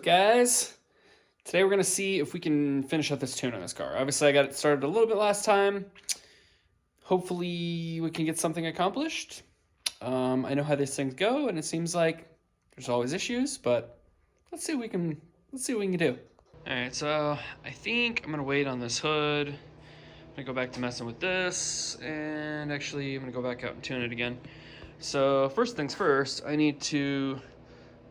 Guys, today we're gonna see if we can finish up this tune on this car. Obviously I got it started a little bit last time. Hopefully we can get something accomplished. I know how these things go, and it seems like there's always issues, but let's see what we can do. All right, so I think I'm gonna wait on this hood. I'm gonna go back to messing with this, and actually I'm gonna go back out and tune it again. So first things first, I need to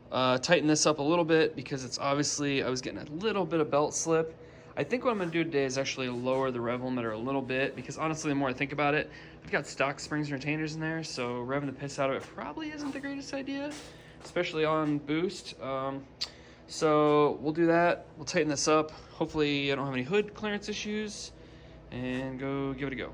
tighten this up a little bit because it's obviously, I was getting a little bit of belt slip. I think what I'm gonna do today is actually lower the rev limiter a little bit, because honestly, the more I think about it, I've got stock springs and retainers in there, so revving the piss out of it probably isn't the greatest idea, especially on boost. So we'll do that. We'll tighten this up. Hopefully I don't have any hood clearance issues, and go give it a go.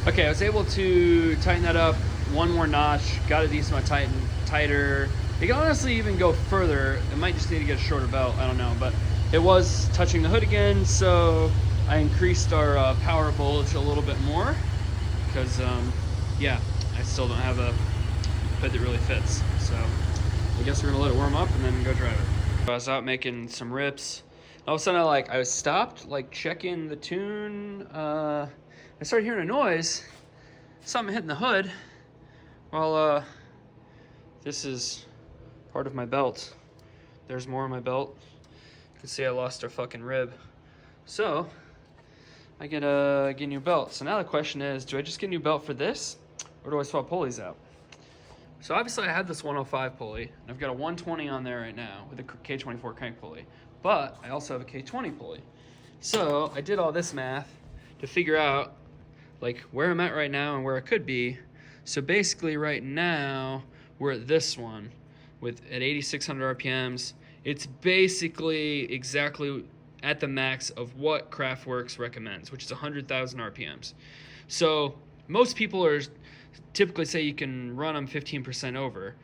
Okay, I was able to tighten that up one more notch, got a decent amount tighter. It can honestly even go further. It might just need to get a shorter belt, I don't know, but it was touching the hood again, so I increased our power voltage a little bit more because, yeah, I still don't have a hood that really fits. So I guess we're gonna let it warm up and then go drive it. I was out making some rips. All of a sudden I stopped checking the tune. I started hearing a noise, something hitting the hood. Well, this is part of my belt. There's more on my belt. You can see I lost a fucking rib. So I get a new belt. So now the question is, do I just get a new belt for this, or do I swap pulleys out? So obviously I have this 105 pulley, and I've got a 120 on there right now with a K24 crank pulley, but I also have a K20 pulley. So I did all this math to figure out where I'm at right now and where I could be. So basically right now we're at this one at 8,600 RPMs. It's basically exactly at the max of what Craftworks recommends, which is 100,000 RPMs. So most people typically say you can run them 15% over.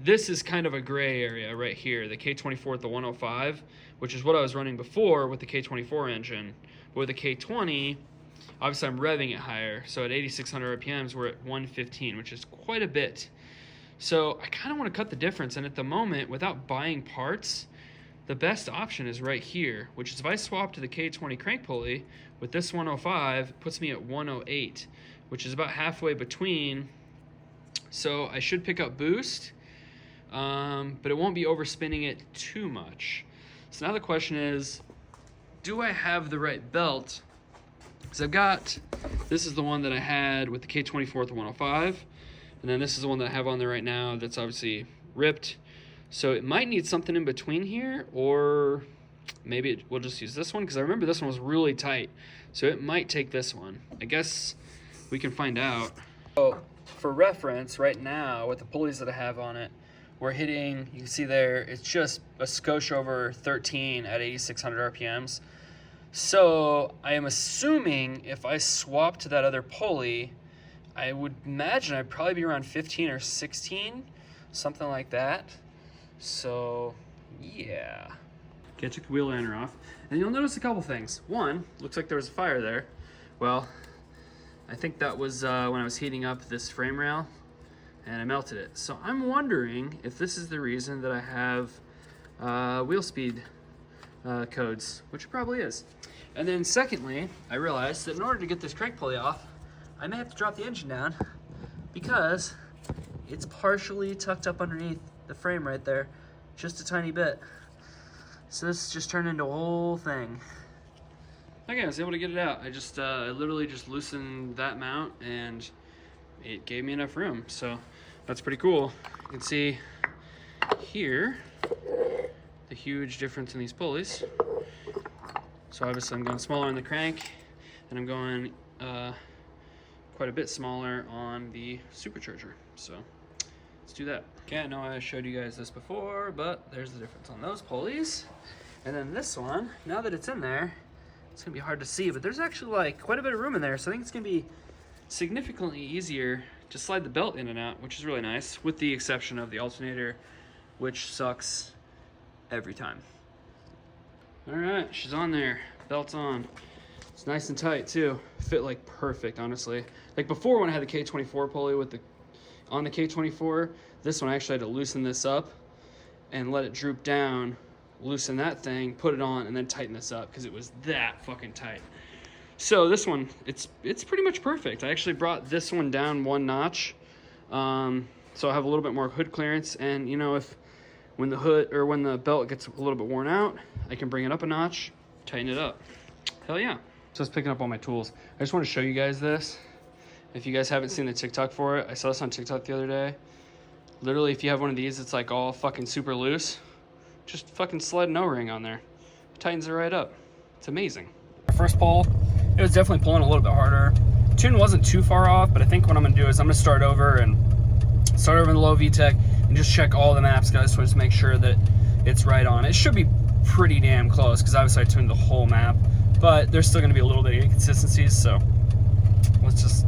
This is kind of a gray area right here, the K24 at the 105, which is what I was running before with the K24 engine. But with the K20, obviously I'm revving it higher. So at 8,600 RPMs, we're at 115, which is quite a bit. So I kind of want to cut the difference, and at the moment, without buying parts, the best option is right here, which is if I swap to the K20 crank pulley with this 105, it puts me at 108, which is about halfway between. So I should pick up boost, but it won't be overspinning it too much. So now the question is, do I have the right belt? Because this is the one that I had with the K24 at the 105. And then this is the one that I have on there right now that's obviously ripped. So it might need something in between here, or maybe we'll just use this one, because I remember this one was really tight. So it might take this one. I guess we can find out. So for reference, right now with the pulleys that I have on it, we're hitting, you can see there, it's just a skosh over 13 at 8,600 RPMs. So I am assuming if I swap to that other pulley, I would imagine I'd probably be around 15 or 16, something like that. So, yeah. Okay, I took the wheel liner off, and you'll notice a couple things. One, looks like there was a fire there. Well, I think that was when I was heating up this frame rail, and I melted it. So I'm wondering if this is the reason that I have wheel speed codes, which it probably is. And then secondly, I realized that in order to get this crank pulley off, I may have to drop the engine down because it's partially tucked up underneath the frame right there, just a tiny bit. So this just turned into a whole thing. Okay, I was able to get it out. I literally just loosened that mount and it gave me enough room. So that's pretty cool. You can see here the huge difference in these pulleys. So obviously I'm going smaller on the crank, and I'm going quite a bit smaller on the supercharger. So let's do that. Okay, I know I showed you guys this before, but there's the difference on those pulleys. And then this one, now that it's in there, it's gonna be hard to see, but there's actually quite a bit of room in there. So I think it's gonna be significantly easier to slide the belt in and out, which is really nice, with the exception of the alternator, which sucks every time. All right, she's on there, belt's on. It's nice and tight too. Fit perfect, honestly. Before when I had the K24 pulley on the K24, this one I actually had to loosen this up and let it droop down, loosen that thing, put it on, and then tighten this up because it was that fucking tight. So this one, it's pretty much perfect. I actually brought this one down 1 notch, so I have a little bit more hood clearance. And you know, when the belt gets a little bit worn out, I can bring it up a notch, tighten it up. Hell yeah! So I was picking up all my tools. I just want to show you guys this. If you guys haven't seen the TikTok for it, I saw this on TikTok the other day. Literally, if you have one of these, it's like all fucking super loose. Just fucking slide an O-ring on there. It tightens it right up. It's amazing. First pull, it was definitely pulling a little bit harder. Tune wasn't too far off, but I think what I'm gonna do is I'm gonna start over in the low VTEC and just check all the maps, guys, so just make sure that it's right on. It should be pretty damn close because obviously I tuned the whole map, but there's still gonna be a little bit of inconsistencies, so let's just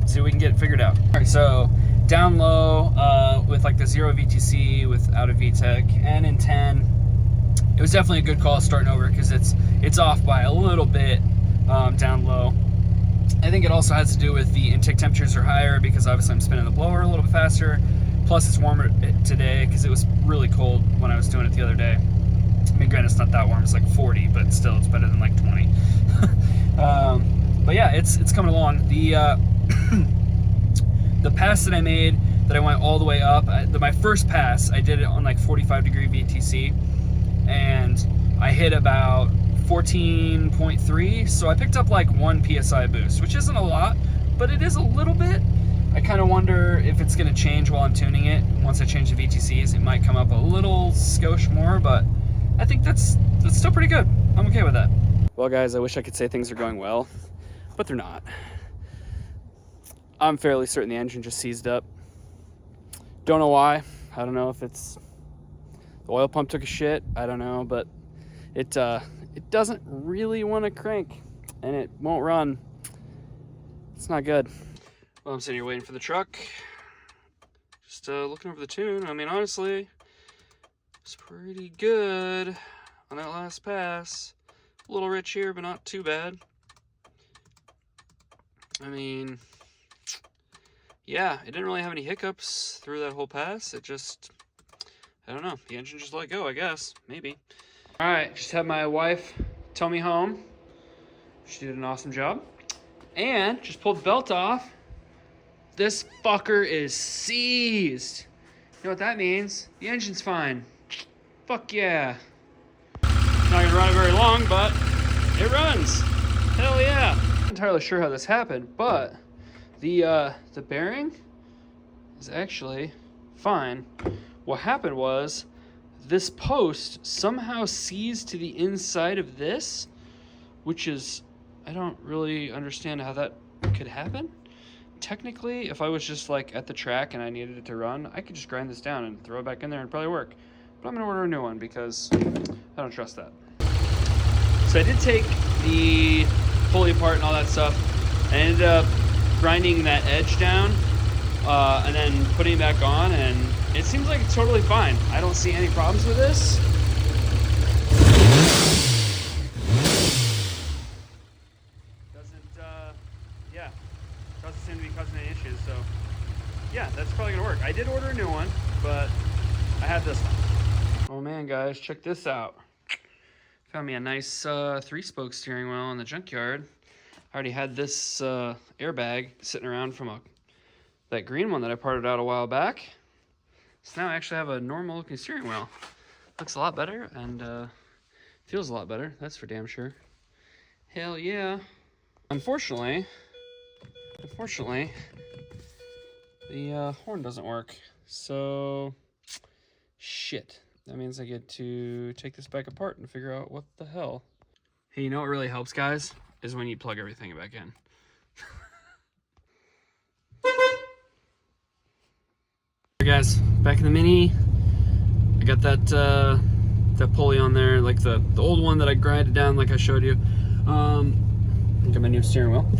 see if we can get it figured out. All right, so down low with like the 0 VTC without a VTEC and in 10, it was definitely a good call starting over because it's off by a little bit down low. I think it also has to do with the intake temperatures are higher because obviously I'm spinning the blower a little bit faster. Plus it's warmer today because it was really cold when I was doing it the other day. I mean, granted, it's not that warm, it's like 40, but still it's better than like 20. But yeah, it's coming along. The pass that I made, that I went all the way up, my first pass, I did it on like 45-degree VTC, and I hit about 14.3, so I picked up like 1 PSI boost, which isn't a lot, but it is a little bit. I kind of wonder if it's going to change while I'm tuning it. Once I change the VTCs, it might come up a little skosh more, but I think that's still pretty good. I'm okay with that. Well, guys, I wish I could say things are going well, but they're not. I'm fairly certain the engine just seized up. Don't know why. I don't know if it's the oil pump took a shit. I don't know, but it doesn't really want to crank, and it won't run. It's not good. Well, I'm sitting here waiting for the truck. Just looking over the tune. I mean, honestly, it's pretty good on that last pass. A little rich here, but not too bad. I mean, yeah, it didn't really have any hiccups through that whole pass. It just, I don't know, the engine just let go, I guess, maybe. All right, just had my wife tow me home. She did an awesome job. And just pulled the belt off. This fucker is seized. You know what that means? The engine's fine. Fuck yeah. Not gonna run it very long, but it runs. Hell yeah. I'm not entirely sure how this happened, but the bearing is actually fine. What happened was this post somehow seized to the inside of this, which is, I don't really understand how that could happen. Technically, if I was just like at the track and I needed it to run, I could just grind this down and throw it back in there and probably work. But I'm gonna order a new one because I don't trust that. So I did take the pulley apart and all that stuff. I ended up grinding that edge down and then putting it back on, and it seems like it's totally fine. I don't see any problems with this. Doesn't seem to be causing any issues, so yeah, that's probably gonna work. I did order a new one, but I had this one. Oh man, guys, check this out. Found me a nice 3-spoke steering wheel in the junkyard. I already had this airbag sitting around from that green one that I parted out a while back. So now I actually have a normal looking steering wheel. Looks a lot better and feels a lot better, that's for damn sure. Hell yeah. Unfortunately, the horn doesn't work. So, shit. That means I get to take this back apart and figure out what the hell. Hey, you know what really helps, guys? Is when you plug everything back in. Hey guys, back in the Mini. I got that pulley on there, like the old one that I grinded down like I showed you. Got my new steering wheel.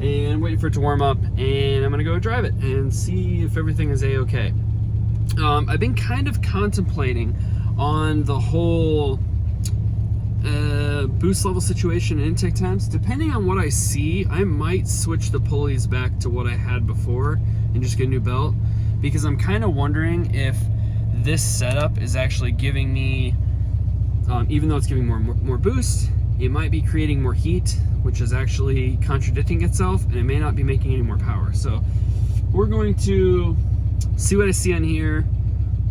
And waiting for it to warm up, and I'm gonna go drive it and see if everything is a-okay. I've been kind of contemplating on the whole boost level situation and intake times. Depending on what I see, I might switch the pulleys back to what I had before and just get a new belt, because I'm kind of wondering if this setup is actually giving me, even though it's giving more boost, it might be creating more heat, which is actually contradicting itself, and it may not be making any more power. So we're going to see what I see on here,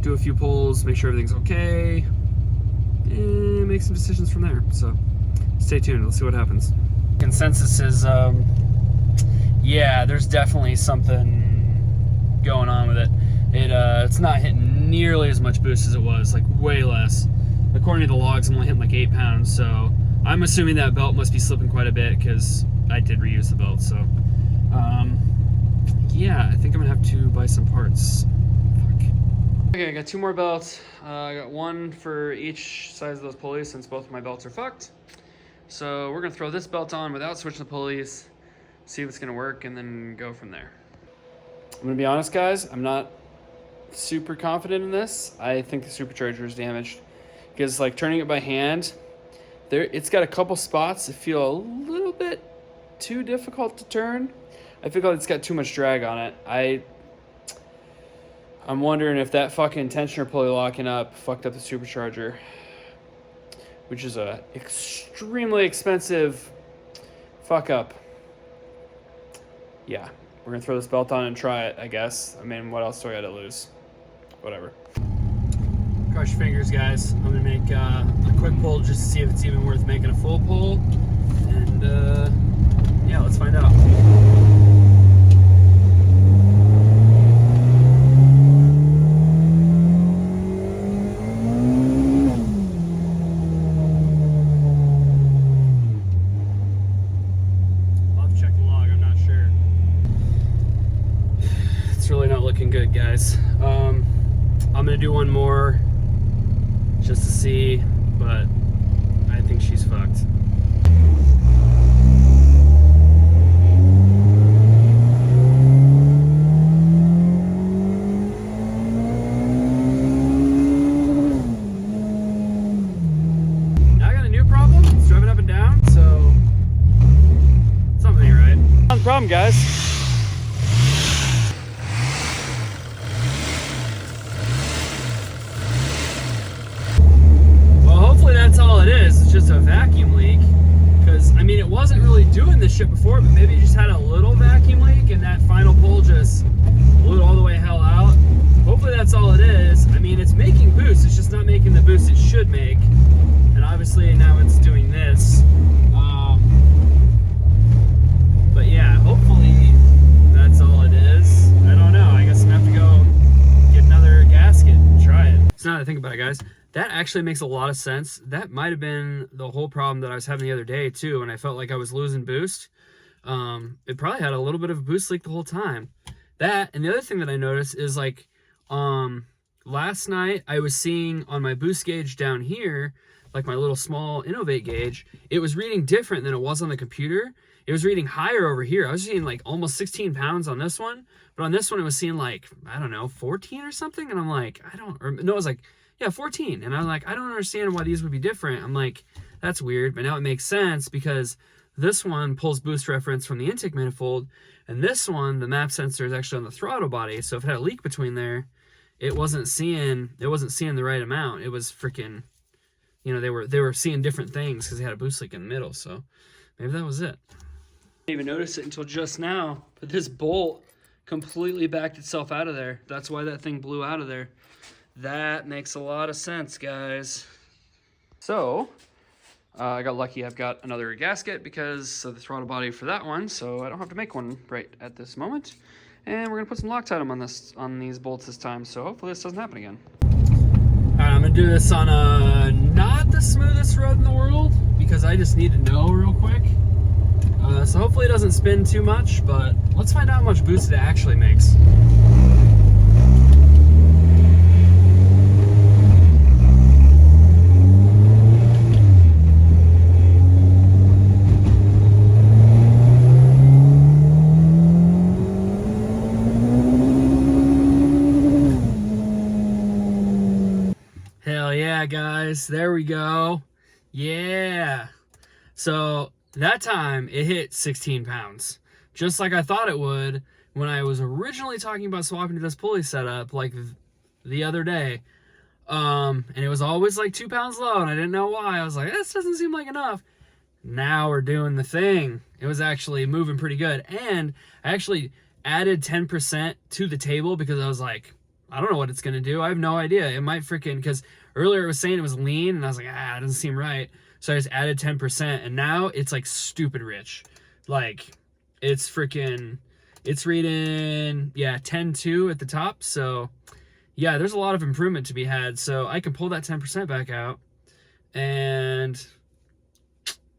do a few pulls, make sure everything's okay, and make some decisions from there. So stay tuned, let's see what happens. Consensus is, yeah, there's definitely something going on with it. It's not hitting nearly as much boost as it was, like way less. According to the logs, I'm only hitting like 8 pounds, so I'm assuming that belt must be slipping quite a bit because I did reuse the belt. So yeah, I think I'm gonna have to buy some parts. Fuck. Okay, I got 2 more belts. I got one for each size of those pulleys since both of my belts are fucked. So we're gonna throw this belt on without switching the pulleys, see if it's gonna work, and then go from there. I'm gonna be honest, guys, I'm not super confident in this. I think the supercharger is damaged because, like, turning it by hand, it's got a couple spots that feel a little bit too difficult to turn. I feel like it's got too much drag on it. I'm wondering if that fucking tensioner pulley locking up fucked up the supercharger, which is a extremely expensive fuck up. Yeah, we're gonna throw this belt on and try it, I guess. I mean, what else do I gotta lose? Whatever. Cross your fingers, guys. I'm gonna make a quick pull just to see if it's even worth making a full pull. And yeah, let's find out. I'll have to check the log, I'm not sure. It's really not looking good, guys. I'm gonna do one more just to see, but I think she's fucked. Now I got a new problem. It's driving up and down, so something ain't right. Not the problem, guys. That's all it is. It's just a vacuum leak. Because, I mean, it wasn't really doing this shit before, but maybe it just had a little vacuum leak and that final pull just blew all the way hell out. Hopefully that's all it is. I mean, it's making boost. It's just not making the boost it should make. And obviously now it's doing this. But yeah, hopefully that's all it is. I don't know. I guess I'm going to have to go get another gasket and try it. So now that I think about it, guys, that actually makes a lot of sense. That might have been the whole problem that I was having the other day too, when I felt like I was losing boost. It probably had a little bit of a boost leak the whole time. That, and the other thing that I noticed is, like, last night I was seeing on my boost gauge down here, like my little small Innovate gauge, it was reading different than it was on the computer. It was reading higher over here. I was seeing like almost 16 pounds on this one, but on this one it was seeing like, I don't know, 14 or something. And I'm like, no, it was like, yeah, 14. And I'm like, I don't understand why these would be different. I'm like, that's weird. But now it makes sense because this one pulls boost reference from the intake manifold. And this one, the map sensor is actually on the throttle body. So if it had a leak between there, it wasn't seeing the right amount. It was freaking, you know, they were seeing different things because they had a boost leak in the middle. So maybe that was it. I didn't even notice it until just now, but this bolt completely backed itself out of there. That's why that thing blew out of there. That makes a lot of sense, guys. So, I got lucky. I've got another gasket because of the throttle body for that one, so I don't have to make one right at this moment. And we're gonna put some Loctite on these bolts this time, so hopefully this doesn't happen again. All right, I'm gonna do this on not the smoothest road in the world because I just need to know real quick. So hopefully it doesn't spin too much, but let's find out how much boost it actually makes. Hell yeah, guys, there we go. Yeah. So that time it hit 16 pounds, just like I thought it would when I was originally talking about swapping to this pulley setup like the other day. And it was always like 2 pounds low, and I didn't know why. I was like, this doesn't seem like enough. Now we're doing the thing. It was actually moving pretty good. And I actually added 10% to the table because I was like, I don't know what it's going to do. I have no idea. It might freaking, because earlier it was saying it was lean, and I was like, it doesn't seem right. So I just added 10%, and now it's like stupid rich. Like, it's freaking, it's reading, 10.2 at the top. So yeah, there's a lot of improvement to be had. So I can pull that 10% back out. And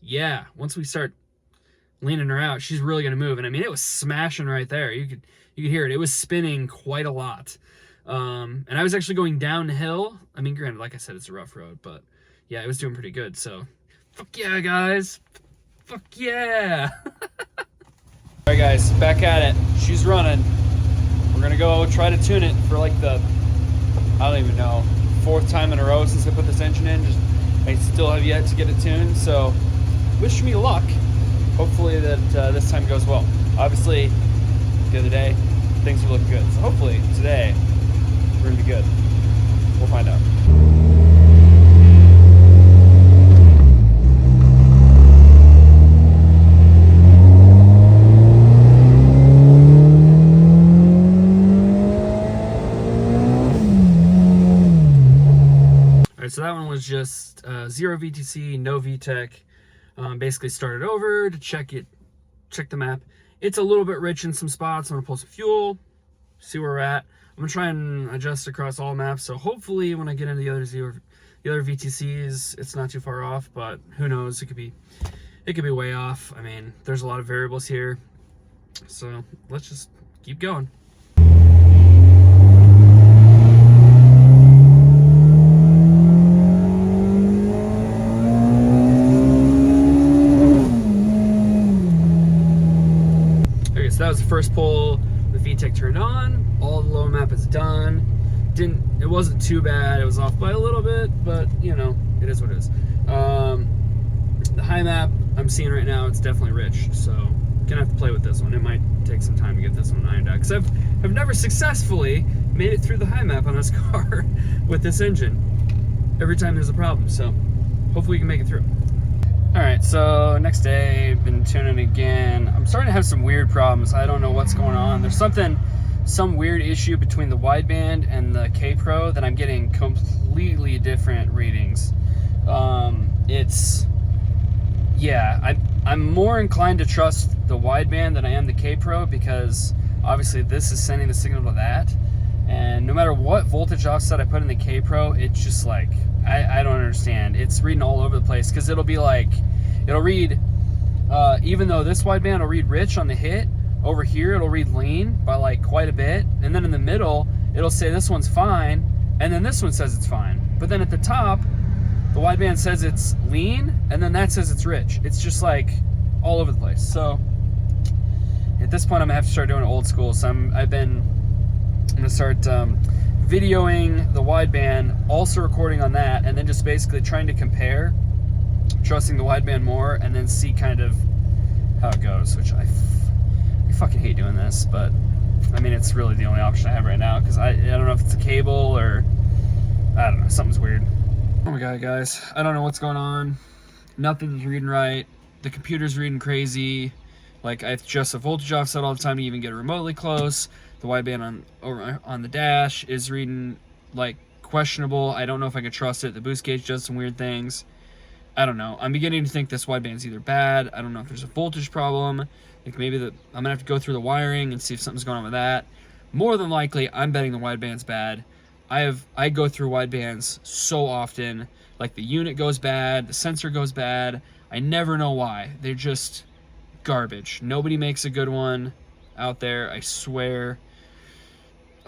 yeah, once we start leaning her out, she's really going to move. And I mean, it was smashing right there. You could hear it. It was spinning quite a lot. And I was actually going downhill. I mean, granted, like I said, it's a rough road, but yeah, it was doing pretty good. So fuck yeah, guys. Fuck yeah. All right, guys, back at it. She's running. We're going to go try to tune it for like the, I don't even know, 4th time in a row since I put this engine in. I still have yet to get it tuned. So wish me luck. Hopefully that this time goes well. Obviously, the other day, things were looking good. So hopefully today, we're going to be good. We'll find out. So that one was just 0 VTC, no VTEC. Basically started over to check the map. It's a little bit rich in some spots. I'm gonna pull some fuel, see where we're at. I'm gonna try and adjust across all maps. So hopefully when I get into the other VTCs, it's not too far off, but who knows? It could be way off. I mean, there's a lot of variables here. So let's just keep going. So that was the first pull. The VTEC turned on. All the low map is done. It wasn't too bad. It was off by a little bit, but you know, it is what it is. The high map I'm seeing right now, it's definitely rich. So gonna have to play with this one. It might take some time to get this one ironed out, because I've never successfully made it through the high map on this car with this engine. Every time there's a problem. So hopefully we can make it through. All right, so next day, been tuning again. I'm starting to have some weird problems. I don't know what's going on. There's some weird issue between the wideband and the K Pro that I'm getting completely different readings. I'm more inclined to trust the wideband than I am the K Pro, because obviously this is sending the signal to that. And no matter what voltage offset I put in the K Pro, it's just like, I don't understand. It's reading all over the place, because it'll be like, it'll read, even though this wideband will read rich on the hit, over here it'll read lean by like quite a bit, and then in the middle it'll say this one's fine, and then this one says it's fine. But then at the top, the wideband says it's lean, and then that says it's rich. It's just like all over the place. So at this point I'm gonna have to start doing it old school. So I'm gonna start videoing the wideband, also recording on that, and then just basically trying to compare, trusting the wideband more, and then see kind of how it goes, which I fucking hate doing this, but I mean, it's really the only option I have right now, because I don't know if it's a cable or, I don't know, something's weird. Oh my god, guys, I don't know what's going on. Nothing's reading right. The computer's reading crazy. Like, I adjust the voltage offset all the time to even get remotely close. The wideband on the dash is reading like questionable. I don't know if I could trust it. The boost gauge does some weird things. I don't know. I'm beginning to think this wideband's either bad. I don't know if there's a voltage problem. Like maybe I'm gonna have to go through the wiring and see if something's going on with that. More than likely, I'm betting the wideband's bad. I go through widebands so often. Like the unit goes bad, the sensor goes bad. I never know why. They're just garbage. Nobody makes a good one out there, I swear.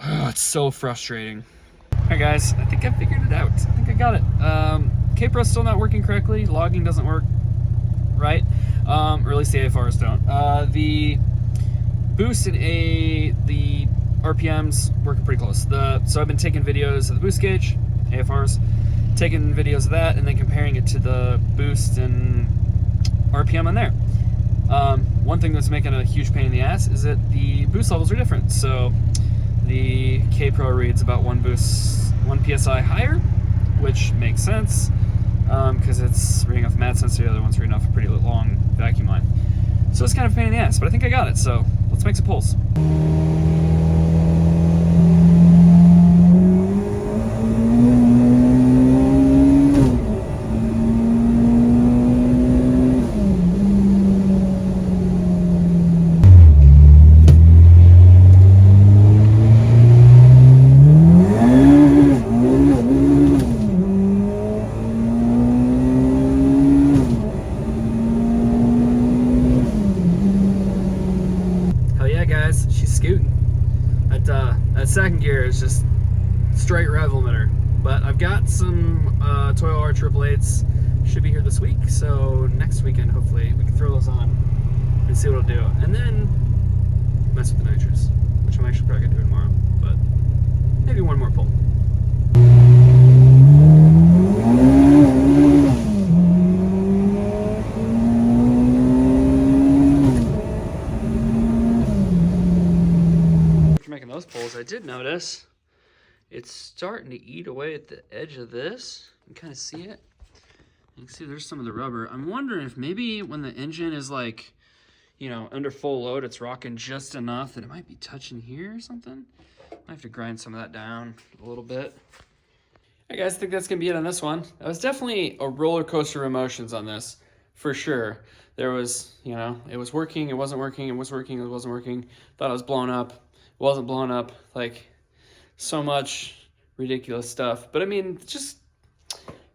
Oh, it's so frustrating. Alright guys, I think I figured it out. I think I got it. K-Pro's still not working correctly. Logging doesn't work right. Or at least the AFRs don't. The boost and the RPMs working pretty close. So I've been taking videos of the boost gauge, AFRs, taking videos of that, and then comparing it to the boost and RPM on there. One thing that's making a huge pain in the ass is that the boost levels are different. So the K-Pro reads about 1 PSI higher, which makes sense because it's reading off a mat sensor, the other one's reading off a pretty long vacuum line. So it's kind of a pain in the ass, but I think I got it, so let's make some pulls. Guys, she's scooting. That second gear is just straight rev limiter. But I've got some Toyo R 888s. Should be here this week, so next weekend hopefully we can throw those on and see what it'll do. And then mess with the nitrous, which I'm actually probably gonna do tomorrow. But maybe one more pull. Those pulls, I did notice it's starting to eat away at the edge of this. You can kind of see it. You can see there's some of the rubber. I'm wondering if maybe when the engine is like, you know, under full load, it's rocking just enough that it might be touching here or something. I have to grind some of that down a little bit. Hey guys, I think that's gonna be it on this one. It was definitely a roller coaster of emotions on this, for sure. There was, you know, it was working, it wasn't working, it was working, it wasn't working. Thought it was blown up. Wasn't blown up, like so much ridiculous stuff. But I mean, just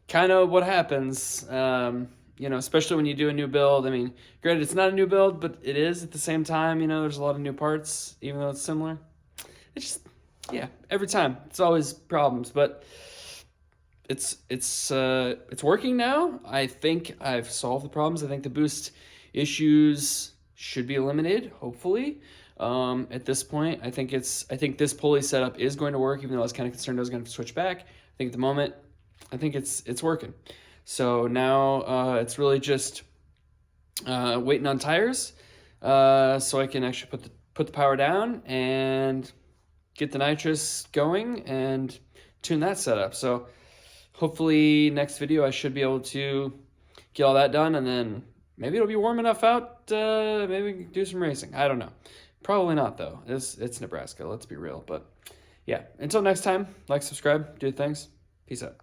kind of what happens, you know, especially when you do a new build. I mean, granted, it's not a new build, but it is at the same time. You know, there's a lot of new parts, even though it's similar. It's just, yeah, every time it's always problems, but it's working now. I think I've solved the problems. I think the boost issues should be eliminated, hopefully. At this point, I think this pulley setup is going to work, even though I was kind of concerned I was going to switch back. I think at the moment, I think it's working. So now it's really just waiting on tires, so I can actually put the power down and get the nitrous going and tune that setup. So hopefully next video I should be able to get all that done, and then maybe it'll be warm enough out. Maybe we can do some racing. I don't know. Probably not, though. It's Nebraska, let's be real. But yeah, until next time, like, subscribe, do things. Peace out.